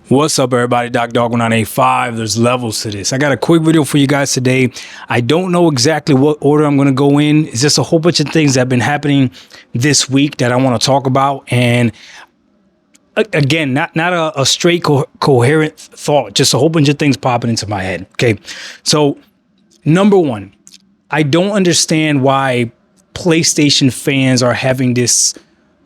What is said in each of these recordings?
What's up, everybody? Dog985. There's levels to this. I got a quick video for you guys today. I don't know exactly what order I'm going to go in. It's just a whole bunch of things that have been happening this week that I want to talk about. And again, not a straight coherent thought, just a whole bunch of things popping into my head. Okay. So number one, I don't understand why PlayStation fans are having this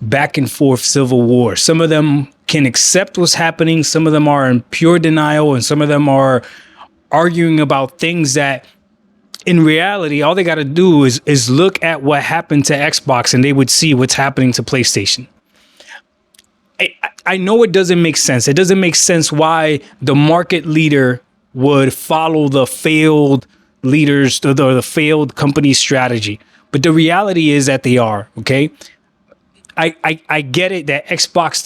back and forth civil war. Some of them can accept what's happening. Some of them are in pure denial, and some of them are arguing about things that in reality, all they got to do is look at what happened to Xbox and they would see what's happening to PlayStation. I know it doesn't make sense. It doesn't make sense why the market leader would follow the failed leaders or the failed company strategy. But the reality is that they are, okay? I get it that Xbox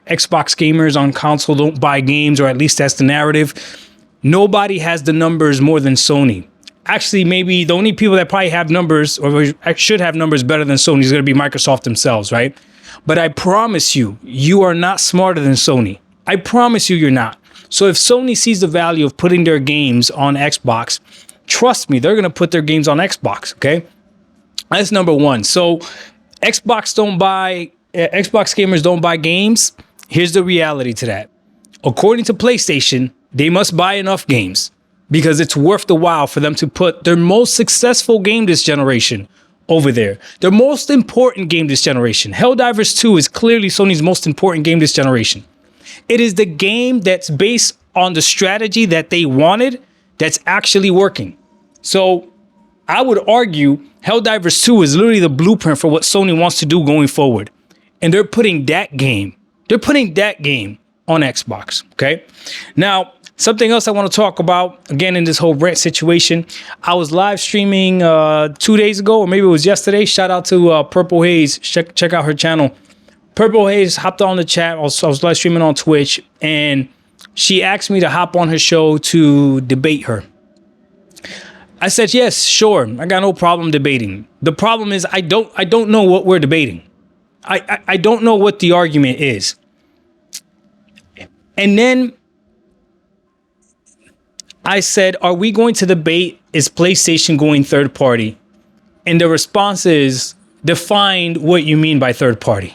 gamers on console don't buy games, or at least that's the narrative. Nobody has the numbers more than Sony. Actually, maybe the only people that probably have numbers or should have numbers better than Sony is going to be Microsoft themselves, right? But I promise you, you are not smarter than Sony. I promise you're not. So if Sony sees the value of putting their games on Xbox, trust me, they're going to put their games on Xbox, okay? That's number one. So Xbox gamers don't buy games. Here's the reality to that. According to PlayStation, they must buy enough games because it's worth the while for them to put their most successful game this generation over there. Their most important game this generation. Helldivers 2 is clearly Sony's most important game this generation. It is the game that's based on the strategy that they wanted that's actually working. So I would argue Helldivers 2 is literally the blueprint for what Sony wants to do going forward. And they're putting that game on Xbox, okay? Now, something else I want to talk about, again, in this whole rent situation, I was live streaming 2 days ago, or maybe it was yesterday. Shout out to Purple Haze. Check out her channel. Purple Haze hopped on the chat. I was live streaming on Twitch, and she asked me to hop on her show to debate her. I said, yes, sure. I got no problem debating. The problem is I don't know what we're debating. I don't know what the argument is. And then I said, are we going to debate, is PlayStation going third party? And the response is, define what you mean by third party.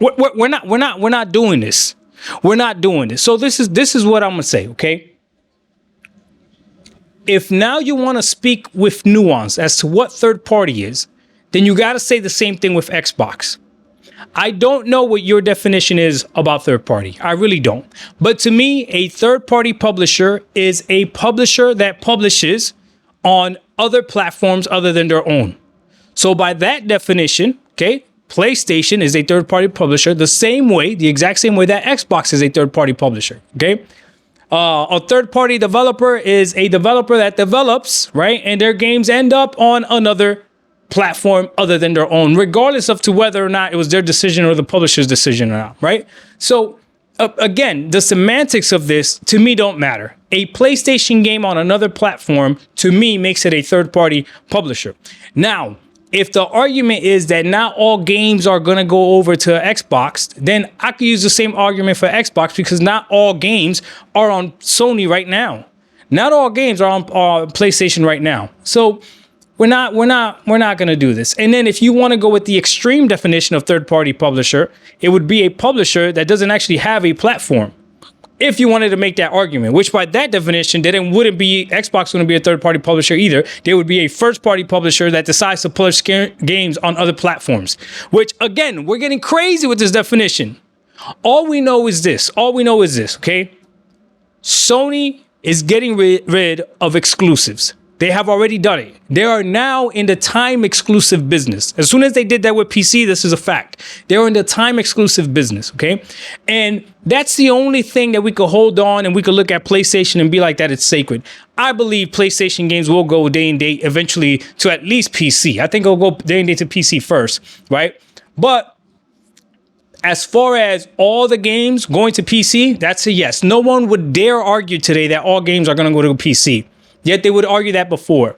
We're not doing this. We're not doing this. So this is what I'm gonna say, okay? If now you want to speak with nuance as to what third party is, then you got to say the same thing with Xbox. I don't know what your definition is about third party. I really don't. But to me, a third party publisher is a publisher that publishes on other platforms other than their own. So by that definition, okay, PlayStation is a third party publisher the exact same way that Xbox is a third party publisher, okay? A third-party developer is a developer that develops, right? And their games end up on another platform other than their own, regardless of to whether or not it was their decision or the publisher's decision or not, right? So, again, the semantics of this, to me, don't matter. A PlayStation game on another platform, to me, makes it a third-party publisher. Now, if the argument is that not all games are going to go over to Xbox, then I could use the same argument for Xbox because not all games are on Sony right now. Not all games are on PlayStation right now. So we're not going to do this. And then if you want to go with the extreme definition of third-party publisher, it would be a publisher that doesn't actually have a platform. If you wanted to make that argument, which by that definition, then it wouldn't be Xbox wouldn't be a third-party publisher either. They would be a first-party publisher that decides to publish games on other platforms, which, again, we're getting crazy with this definition. All we know is this, okay? Sony is getting rid of exclusives. They have already done it. They are now in the time exclusive business. As soon as they did that with PC, this is a fact. They're in the time exclusive business, okay? And that's the only thing that we could hold on and we could look at PlayStation and be like that it's sacred. I believe PlayStation games will go day and date eventually to at least PC. I think it'll go day and date to PC first, right? But as far as all the games going to PC, that's a yes. No one would dare argue today that all games are going to go to PC. Yet they would argue that before.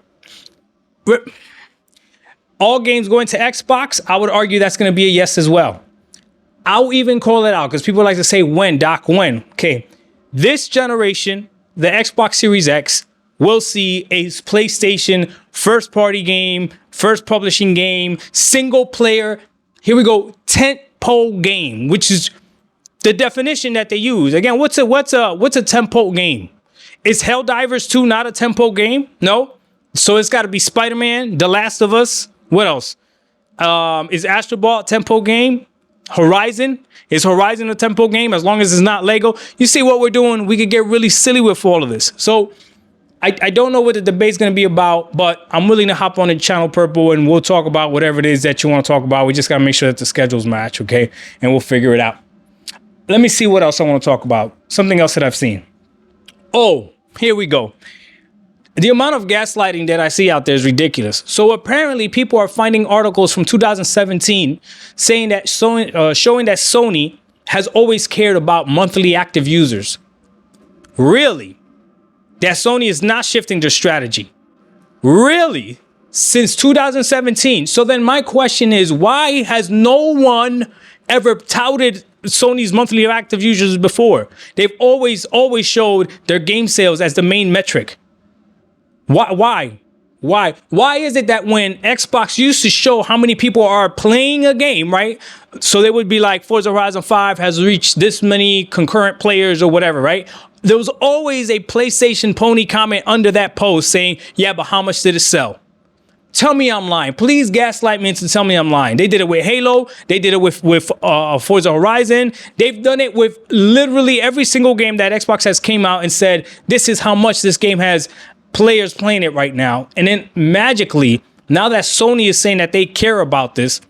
All games going to Xbox, I would argue that's going to be a yes as well. I'll even call it out because people like to say, when, Doc, when? Okay. This generation, the Xbox Series X, will see a PlayStation first party game, first publishing game, single player. Here we go. Tentpole game, which is the definition that they use. Again, what's a tentpole game? Is Helldivers 2 not a tentpole game? No. So it's got to be Spider-Man, The Last of Us. What else? Is Astro Ball a tentpole game? Horizon? Is Horizon a tentpole game as long as it's not Lego? You see what we're doing? We could get really silly with all of this. So I don't know what the debate's going to be about, but I'm willing to hop on the channel Purple and we'll talk about whatever it is that you want to talk about. We just got to make sure that the schedules match, okay? And we'll figure it out. Let me see what else I want to talk about. Something else that I've seen. Oh, here we go. The amount of gaslighting that I see out there is ridiculous. So apparently people are finding articles from 2017 saying that showing that Sony has always cared about monthly active users. Really? That Sony is not shifting their strategy. Really? Since 2017. So then my question is, why has no one ever touted Sony's monthly active users before? They've always showed their game sales as the main metric. Why is it that when Xbox used to show how many people are playing a game, right? So they would be like, Forza Horizon 5 has reached this many concurrent players or whatever, right? There was always a PlayStation pony comment under that post saying, yeah, but how much did it sell? Tell me I'm lying. Please gaslight me into tell me I'm lying. They did it with Halo. They did it with Forza Horizon. They've done it with literally every single game that Xbox has came out and said, this is how much this game has players playing it right now. And then magically, now that Sony is saying that they care about this,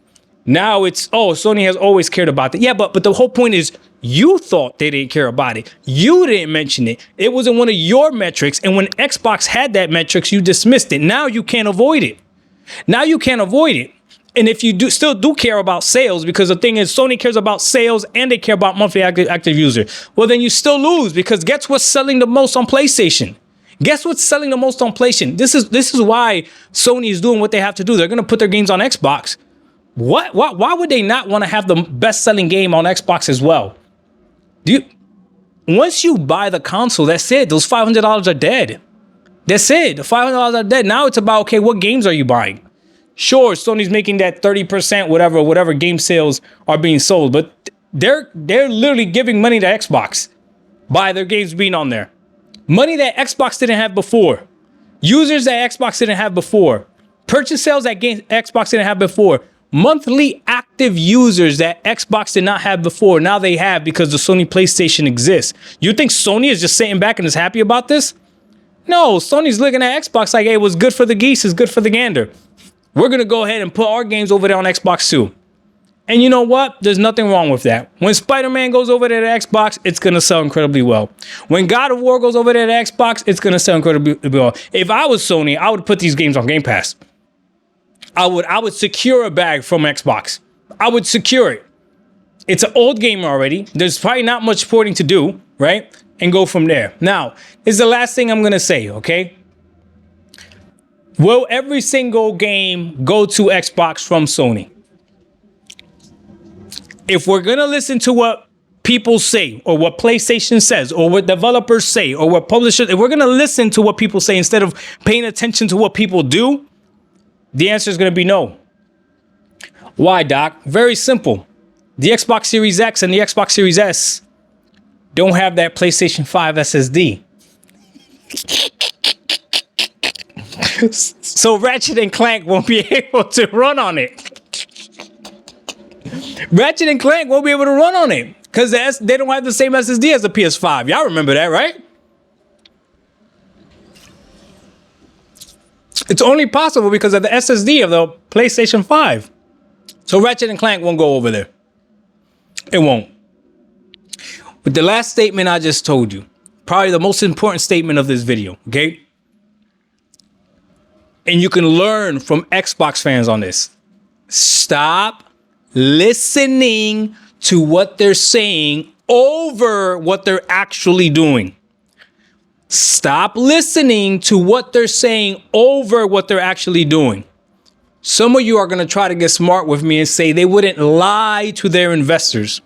now it's, oh, Sony has always cared about it. Yeah, but the whole point is you thought they didn't care about it. You didn't mention it. It wasn't one of your metrics. And when Xbox had that metrics, you dismissed it. Now you can't avoid it. Now you can't avoid it. And if you still do care about sales, because the thing is Sony cares about sales and they care about monthly active user, well, then you still lose, because guess what's selling the most on PlayStation? Guess what's selling the most on PlayStation? This is why Sony is doing what they have to do. They're going to put their games on Xbox. Why would they not want to have the best-selling game on Xbox as well? Once you buy the console, that's it. Those $500 are dead. That's it. The $500 are dead. Now it's about, okay, what games are you buying? Sure, Sony's making that 30%, whatever game sales are being sold, but they're literally giving money to Xbox by their games being on there. Money that Xbox didn't have before. Users that Xbox didn't have before. Purchase sales that Xbox didn't have before. Monthly active users that Xbox did not have before. Now they have, because the Sony PlayStation exists. You think Sony is just sitting back and is happy about this? No, Sony's looking at Xbox like, hey, what's good for the geese is good for the gander. We're going to go ahead and put our games over there on Xbox too. And you know what? There's nothing wrong with that. When Spider-Man goes over there to Xbox, it's going to sell incredibly well. When God of War goes over there to Xbox, it's going to sell incredibly well. If I was Sony, I would put these games on Game Pass. I would secure a bag from Xbox. I would secure it. It's an old game already. There's probably not much porting to do, right? And go from there. Now, this is the last thing I'm going to say, okay? Will every single game go to Xbox from Sony? If we're going to listen to what people say, or what PlayStation says, or what developers say, or what publishers, if we're going to listen to what people say instead of paying attention to what people do, the answer is going to be no. Why, Doc? Very simple. The Xbox Series X and the Xbox Series S don't have that PlayStation 5 SSD. So Ratchet and Clank won't be able to run on it. Ratchet and Clank won't be able to run on it because they don't have the same SSD as the PS5. Y'all remember that, right? It's only possible because of the SSD of the PlayStation 5. So Ratchet and Clank won't go over there. It won't. But the last statement I just told you, probably the most important statement of this video, okay? And you can learn from Xbox fans on this. Stop listening to what they're saying over what they're actually doing. Stop listening to what they're saying over what they're actually doing. Some of you are going to try to get smart with me and say they wouldn't lie to their investors.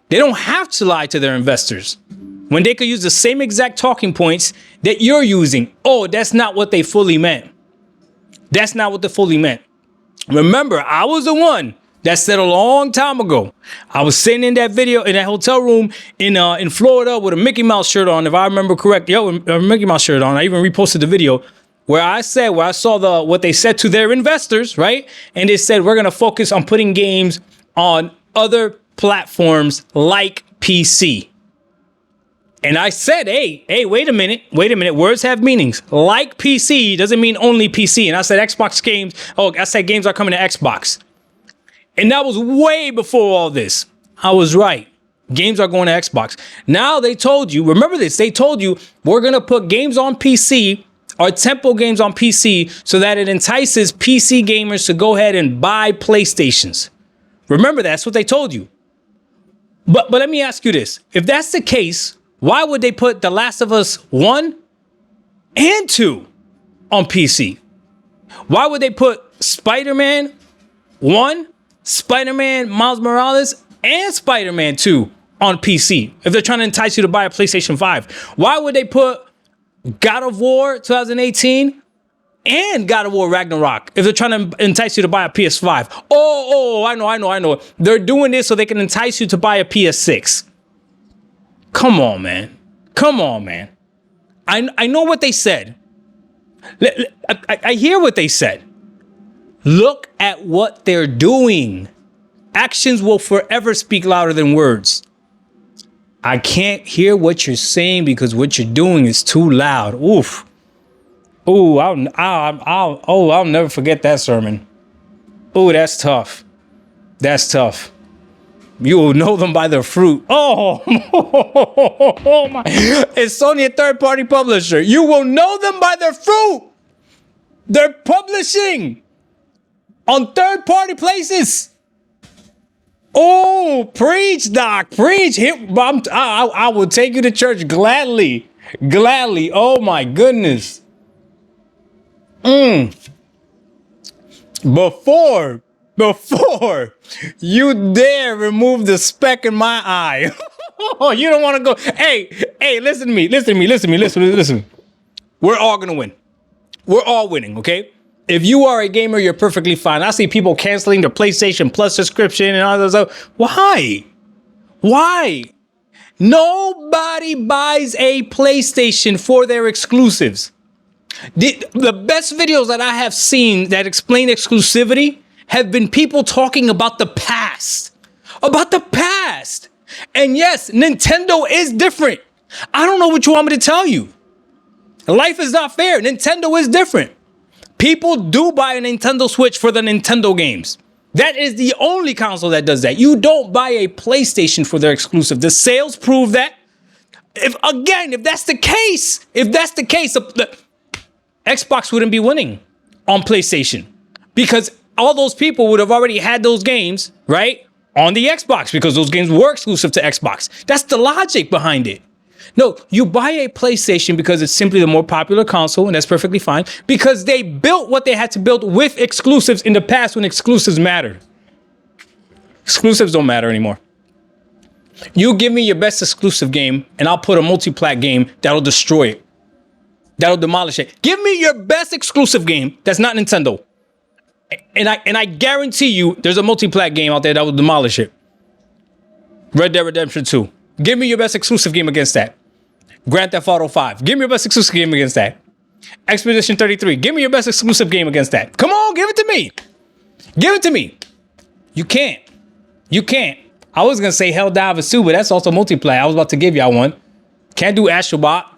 They don't have to lie to their investors when they could use the same exact talking points that you're using. Oh, that's not what they fully meant. That's not what they fully meant. Remember, I was the one that said a long time ago. I was sitting in that video in that hotel room in Florida with a Mickey Mouse shirt on, if I remember correct. With a Mickey Mouse shirt on. I even reposted the video where I saw what they said to their investors, right? And they said, we're going to focus on putting games on other platforms like PC. And I said, hey, wait a minute. Words have meanings. Like PC doesn't mean only PC. And I said Xbox games. Oh, I said games are coming to Xbox. And that was way before all this. I was right. Games are going to Xbox. Now they told you, remember this, they told you we're going to put games on PC or tempo games on PC so that it entices PC gamers to go ahead and buy PlayStations. Remember, that's what they told you. But let me ask you this. If that's the case, why would they put The Last of Us 1 and 2 on PC? Why would they put Spider-Man 1, Spider-Man Miles Morales, and Spider-Man 2 on PC if they're trying to entice you to buy a PlayStation 5? Why would they put God of War 2018 and God of War Ragnarok if they're trying to entice you to buy a PS5? Oh, I know. They're doing this so they can entice you to buy a PS6. Come on, man. I know what they said. I hear what they said. Look at what they're doing. Actions will forever speak louder than words. I can't hear what you're saying because what you're doing is too loud. Oof. Ooh, I'll never forget that sermon. Ooh, that's tough. You will know them by their fruit. Oh, my. It's Sony, a third-party publisher. You will know them by their fruit. They're publishing on third-party places. Oh, preach, Doc. Preach. I will take you to church gladly. Oh, my goodness. Before you dare remove the speck in my eye. Oh, you don't want to go. Hey, listen to me. We're all going to win. We're all winning, okay? If you are a gamer, you're perfectly fine. I see people canceling their PlayStation Plus subscription and all that stuff. Why? Nobody buys a PlayStation for their exclusives. The best videos that I have seen that explain exclusivity have been people talking about the past. And yes, Nintendo is different. I don't know what you want me to tell you. Life is not fair. Nintendo is different. People do buy a Nintendo Switch for the Nintendo games. That is the only console that does that. You don't buy a PlayStation for their exclusive. The sales prove that. If that's the case, Xbox wouldn't be winning on PlayStation because all those people would have already had those games, right, on the Xbox because those games were exclusive to Xbox. That's the logic behind it. No, you buy a PlayStation because it's simply the more popular console, and that's perfectly fine, because they built what they had to build with exclusives in the past when exclusives mattered. Exclusives don't matter anymore. You give me your best exclusive game, and I'll put a multi-plat game that'll destroy it. That'll demolish it. Give me your best exclusive game that's not Nintendo. And I guarantee you there's a multi-plat game out there that will demolish it. Red Dead Redemption 2. Give me your best exclusive game against that. Grand Theft Auto 5. Give me your best exclusive game against that. Expedition 33. Give me your best exclusive game against that. Come on, give it to me. You can't. I was going to say Helldivers 2, but that's also multiplayer. I was about to give y'all one. Can't do Astrobot.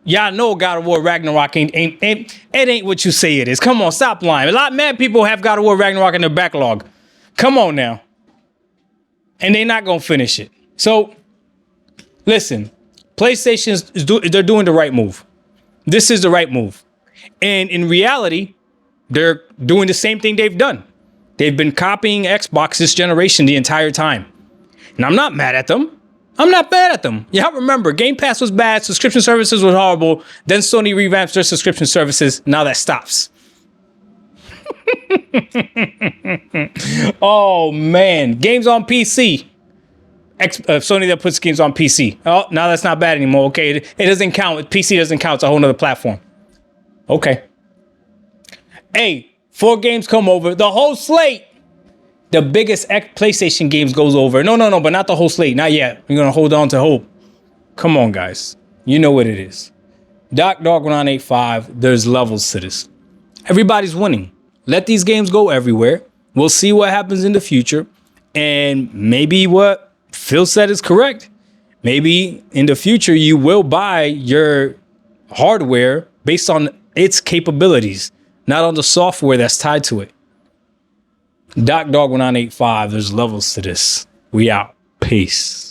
Y'all know God of War Ragnarok ain't what you say it is. Come on, stop lying. A lot of mad people have God of War Ragnarok in their backlog. Come on now. And they're not going to finish it. So, listen. PlayStation, they're doing the right move. This is the right move. And in reality, they're doing the same thing they've done. They've been copying Xbox this generation the entire time. And I'm not mad at them. Y'all remember, Game Pass was bad. Subscription services were horrible. Then Sony revamps their subscription services. Now that stops. Oh man, games on PC. Sony that puts games on PC. Oh, now that's not bad anymore. Okay, it doesn't count. PC doesn't count. It's a whole nother platform. Okay. Hey, 4 games come over. The whole slate. The biggest PlayStation games goes over. No, but not the whole slate. Not yet. We're gonna hold on to hope. Come on, guys. You know what it is. Dog 1985. There's levels to this. Everybody's winning. Let these games go everywhere. We'll see what happens in the future. And maybe what Phil said is correct. Maybe in the future, you will buy your hardware based on its capabilities, not on the software that's tied to it. Dog 1985, there's levels to this. We out. Peace.